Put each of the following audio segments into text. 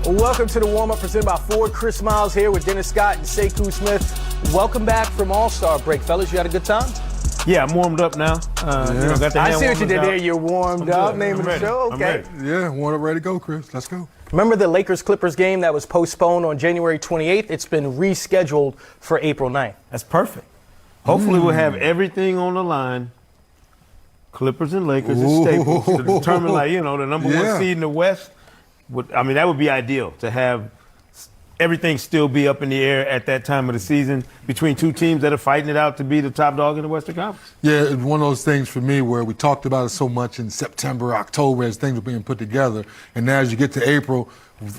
Welcome to the warm-up presented by Ford. Chris Miles here with Dennis Scott and Sekou Smith. Welcome back from All-Star break, fellas. You had a good time? Yeah, I'm warmed up now. Got the I see what you did out. there. You're warmed up. Name of the show. I'm Okay. ready. Yeah, warmed up, ready to go, Chris. Let's go. Remember the Lakers-Clippers game that was postponed on January 28th? It's been rescheduled for April 9th. That's perfect. Hopefully we'll have everything on the line. Clippers and Lakers is staples to determine, the number one seed in the West. That would be ideal to have everything still be up in the air at that time of the season between two teams that are fighting it out to be the top dog in the Western Conference. Yeah, it's one of those things for me where we talked about it so much in September, October as things were being put together. And now as you get to April,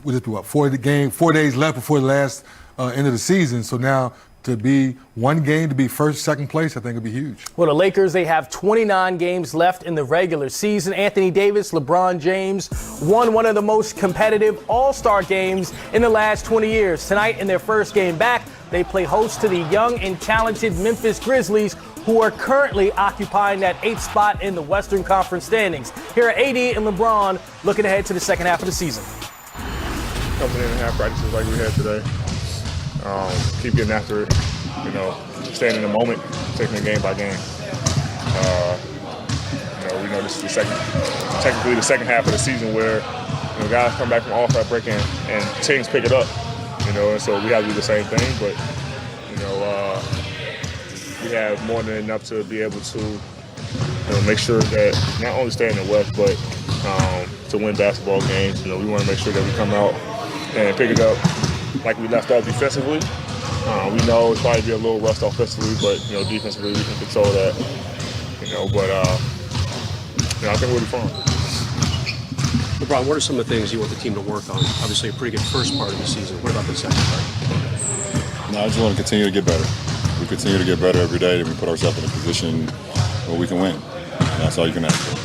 with 4 days left before the last end of the season. So now to be one game to be first, second place, I think would be huge. Well, the Lakers, they have 29 games left in the regular season. Anthony Davis, LeBron James won one of the most competitive All-Star games in the last 20 years. Tonight, in their first game back, they play host to the young and talented Memphis Grizzlies, who are currently occupying that 8th spot in the Western Conference standings. Here are AD and LeBron looking ahead to the second half of the season. Coming in and have practices like we had today. Keep getting after it, staying in the moment, taking it game by game. We know this is technically the second half of the season where guys come back from All-Star break and teams pick it up, and so we have to do the same thing. But we have more than enough to be able to make sure that not only stay in the West, but to win basketball games. We want to make sure that we come out and pick it up like we left off defensively. We know it's probably be a little rust offensively, but defensively we can control that. I think we'll be fine. LeBron, what are some of the things you want the team to work on? Obviously, a pretty good first part of the season. What about the second part? No, I just want to continue to get better. We continue to get better every day, and we put ourselves in a position where we can win. And that's all you can ask for.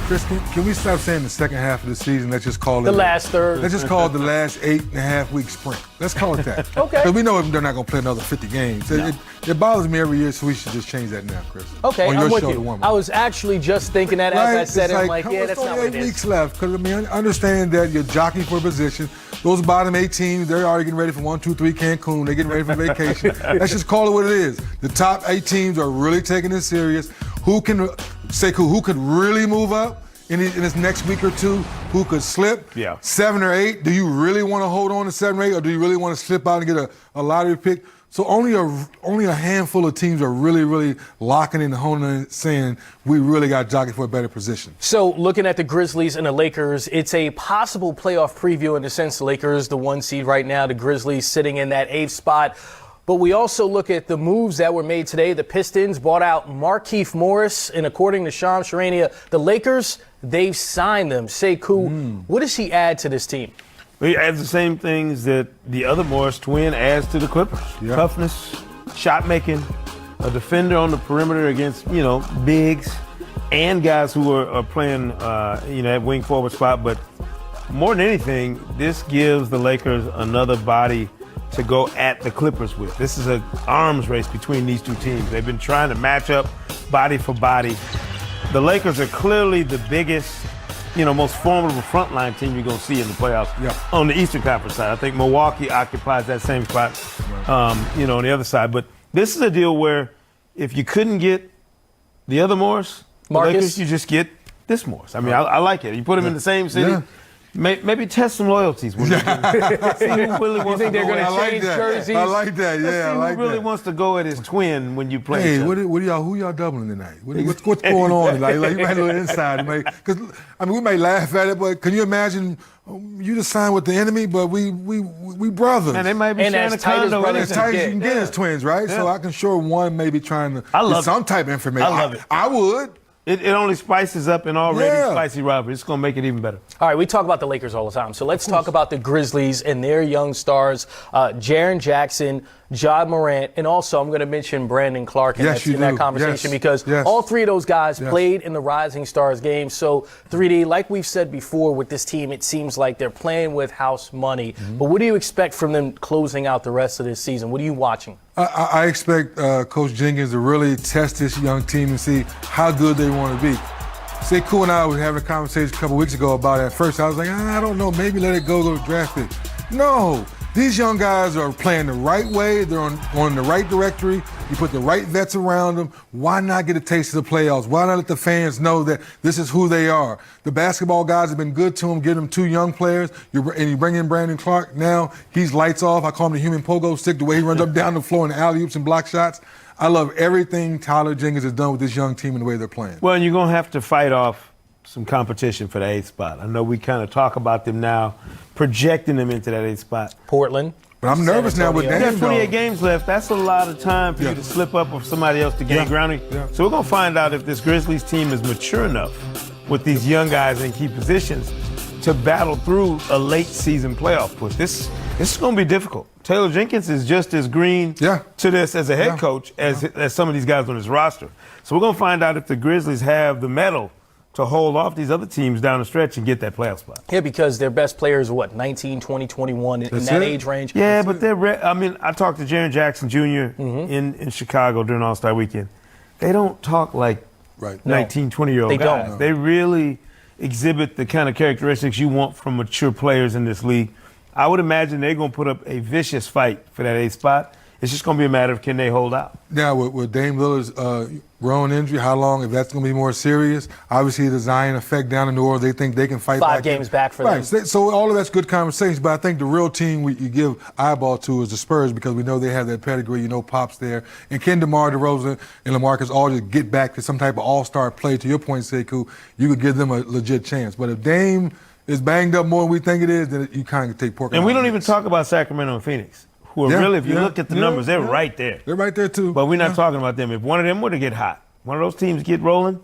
Chris, can we stop saying the second half of the season? Let's just call it the last third. Let's just call it the last 8.5 week sprint. Let's call it that. Okay. Because we know they're not going to play another 50 games. No. It bothers me every year, so we should just change that now, Chris. Okay, on I'm your with show you. to warm up. I was actually just thinking that as I said it. I'm like, that's not what it is. 8 weeks left. Because, understand that you're jockeying for a position. Those bottom 8 teams, they're already getting ready for 1, 2, 3 Cancun. They're getting ready for vacation. Let's just call it what it is. The top 8 teams are really taking this serious. Who could really move up in this next week or two? Who could slip? Yeah. 7 or 8. Do you really want to hold on to 7 or 8, or do you really want to slip out and get a lottery pick? So only a handful of teams are really, really locking in and honing in, saying we really got jockey for a better position. So looking at the Grizzlies and the Lakers, it's a possible playoff preview in the sense the Lakers, the 1 seed right now, the Grizzlies sitting in that 8th spot. But we also look at the moves that were made today. The Pistons bought out Markieff Morris, and according to Shams Charania, the Lakers, they've signed them. Sekou, what does he add to this team? He adds the same things that the other Morris twin adds to the Clippers. Yeah. Toughness, shot making, a defender on the perimeter against, bigs, and guys who are playing, that wing forward spot. But more than anything, this gives the Lakers another body to go at the Clippers with. This is an arms race between these two teams. They've been trying to match up body for body. The Lakers are clearly the biggest, most formidable frontline team you're going to see in the playoffs on the Eastern Conference side. I think Milwaukee occupies that same spot, on the other side. But this is a deal where if you couldn't get the other Morris, the Lakers, you just get this Morris. I like it. You put them in the same city. Yeah. Maybe test some loyalties. When see who really wants you think they're going to change jerseys? I like that. Yeah, I like that. Who really wants to go at his twin when you play? Hey, who y'all doubling tonight? What's going on tonight? Like, you might a little inside, because we may laugh at it, but can you imagine? You just signed with the enemy, but we brothers. And they might be sharing a condo. As tight as you can get as twins, right? Yeah. So I can sure one may be trying to get some type of information. I love it. I would. It only spices up an already spicy rivalry. It's going to make it even better. All right, we talk about the Lakers all the time. So let's talk about the Grizzlies and their young stars, Jaren Jackson, Ja Morant, and also I'm going to mention Brandon Clark in that conversation because all 3 of those guys played in the Rising Stars game. So 3D, like we've said before with this team, it seems like they're playing with house money. Mm-hmm. But what do you expect from them closing out the rest of this season? What are you watching? I expect Coach Jenkins to really test this young team and see how good they want to be. Sekou and I were having a conversation a couple weeks ago about it. At first, I was like, I don't know, maybe let it go to draft pick. No, these young guys are playing the right way. They're on the right directory. You put the right vets around them. Why not get a taste of the playoffs? Why not let the fans know that this is who they are? The basketball guys have been good to them, give them 2 young players, and you bring in Brandon Clark. Now he's lights off. I call him the human pogo stick, the way he runs up down the floor and alley-oops and block shots. I love everything Tyler Jenkins has done with this young team and the way they're playing. Well, and you're going to have to fight off some competition for the 8th spot. I know we kind of talk about them now, projecting them into that 8th spot. Portland. But I'm nervous now with You Dame. got 28 games left. That's a lot of time for you to slip up with somebody else to gain grounding. Yeah. So we're going to find out if this Grizzlies team is mature enough with these young guys in key positions to battle through a late season playoff push. This is going to be difficult. Taylor Jenkins is just as green to this as a head coach as some of these guys on his roster. So we're going to find out if the Grizzlies have the mettle to hold off these other teams down the stretch and get that playoff spot. Yeah, because their best players are 19, 20, 21 in that age range. Yeah, but I talked to Jaren Jackson Jr. in Chicago during All-Star Weekend. They don't talk like 19, 20-year-old guys. Don't. They really exhibit the kind of characteristics you want from mature players in this league. I would imagine they're going to put up a vicious fight for that 8th spot. It's just going to be a matter of can they hold out. Now, with Dame Lillard's groin injury, how long, if that's going to be more serious? Obviously, the Zion effect down in New Orleans, they think they can fight 5 games back for them. So all of that's good conversation, but I think the real team you give eyeball to is the Spurs because we know they have that pedigree, Pop's there. And can DeMar DeRozan and LaMarcus Aldridge get back to some type of all-star play? To your point, Sekou, you could give them a legit chance. But if Dame is banged up more than we think it is, then you kind of take pork. And we don't even talk about Sacramento and Phoenix, who are really, if you look at the numbers, they're right there. They're right there, too. But we're not talking about them. If one of them were to get hot, one of those teams get rolling,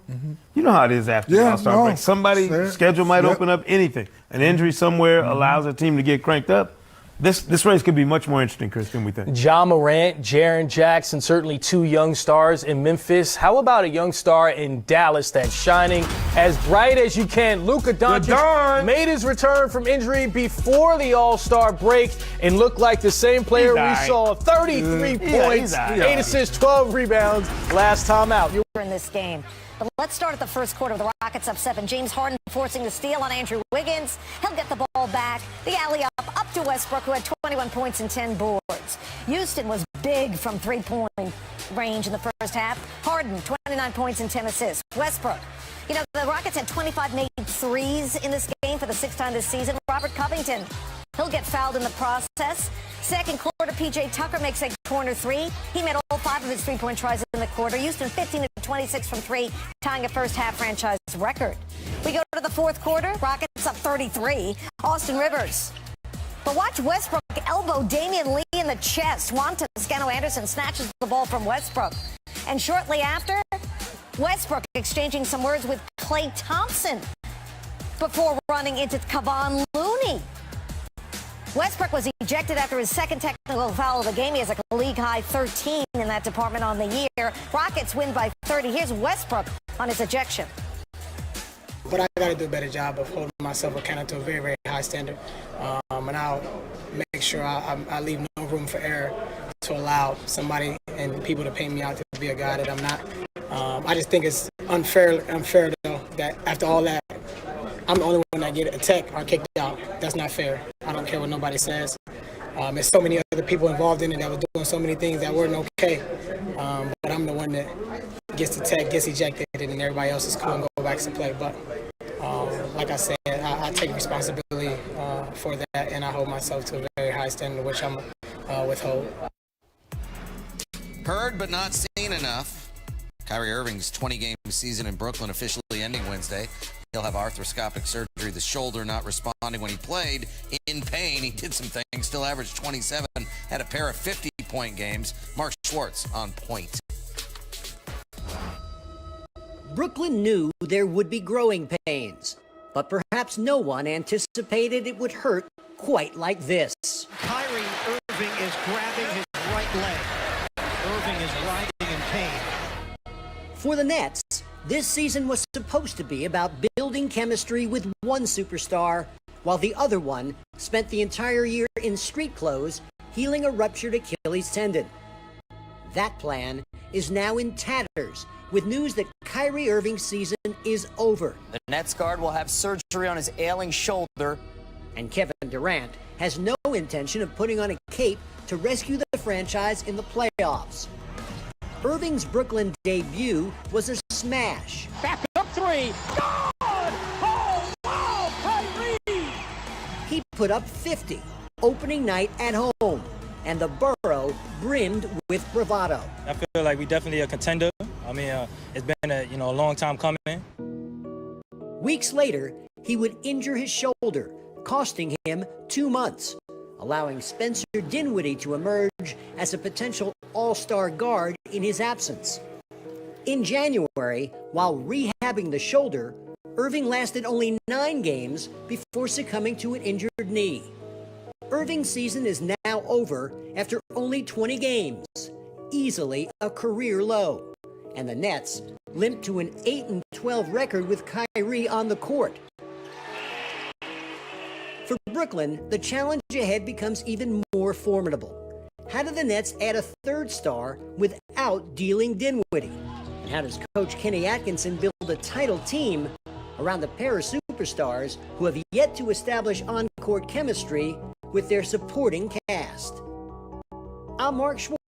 you know how it is after the All-Star break. Somebody's schedule might open up anything. An injury somewhere allows a team to get cranked up. This race could be much more interesting, Chris, than we think. Ja Morant, Jaren Jackson, certainly 2 young stars in Memphis. How about a young star in Dallas that's shining as bright as you can? Luka Doncic made his return from injury before the All-Star break and looked like the same player we saw. 33 points, 8 assists, 12 rebounds last time out. In this game. But let's start at the first quarter. The Rockets up 7. James Harden forcing the steal on Andrew Wiggins. He'll get the ball back. The alley up to Westbrook, who had 21 points and 10 boards. Houston was big from 3-point range in the first half. Harden, 29 points and 10 assists. Westbrook. The Rockets had 25 made threes in this game for the 6th time this season. Robert Covington, he'll get fouled in the process. Second quarter, P.J. Tucker makes a corner 3. He made all 5 of his 3-point tries in the quarter. Houston 15 of 26 from 3, tying a first-half franchise record. We go to the fourth quarter. Rockets up 33. Austin Rivers. But watch Westbrook elbow Damian Lee in the chest. Juan Toscano-Anderson snatches the ball from Westbrook. And shortly after, Westbrook exchanging some words with Klay Thompson before running into Kevon Looney. Westbrook was ejected after his second technical foul of the game. He has a league-high 13 in that department on the year. Rockets win by 30. Here's Westbrook on his ejection. But I got to do a better job of holding myself accountable to a very, very high standard. And I'll make sure I leave no room for error to allow somebody and people to paint me out to be a guy that I'm not. I just think it's unfair though, that after all that, I'm the only one that get attacked or kicked out. That's not fair. I don't care what nobody says. There's so many other people involved in it that were doing so many things that weren't okay. But I'm the one that gets attacked, gets ejected, and everybody else is cool and go back to play. But like I said, I take responsibility for that, and I hold myself to a very high standard, which I'm withhold. Heard but not seen enough. Kyrie Irving's 20-game season in Brooklyn officially ending Wednesday. He'll have arthroscopic surgery, the shoulder not responding when he played. In pain, he did some things, still averaged 27, had a pair of 50-point games. Mark Schwartz on point. Brooklyn knew there would be growing pains, but perhaps no one anticipated it would hurt quite like this. Kyrie Irving is grabbing his right leg. Irving is writhing in pain. For the Nets, this season was supposed to be about building chemistry with one superstar, while the other one spent the entire year in street clothes, healing a ruptured Achilles tendon. That plan is now in tatters with news that Kyrie Irving's season is over. The Nets guard will have surgery on his ailing shoulder. And Kevin Durant has no intention of putting on a cape to rescue the franchise in the playoffs. Irving's Brooklyn debut was a smash. Back up three. God! Oh, wow, Kyrie! He put up 50 opening night at home, and the Borough brimmed with bravado. I feel like we definitely a contender. I mean, it's been a long time coming. Weeks later, he would injure his shoulder, costing him 2 months, allowing Spencer Dinwiddie to emerge as a potential all-star guard in his absence. In January, while rehabbing the shoulder, Irving lasted only 9 games before succumbing to an injured knee. Irving's season is now over after only 20 games, easily a career low. And the Nets limp to an 8-12 record with Kyrie on the court. For Brooklyn, the challenge ahead becomes even more formidable. How do the Nets add a third star without dealing Dinwiddie? And how does coach Kenny Atkinson build a title team around the pair of superstars who have yet to establish on-court chemistry with their supporting cast? I'm Mark Schwartz.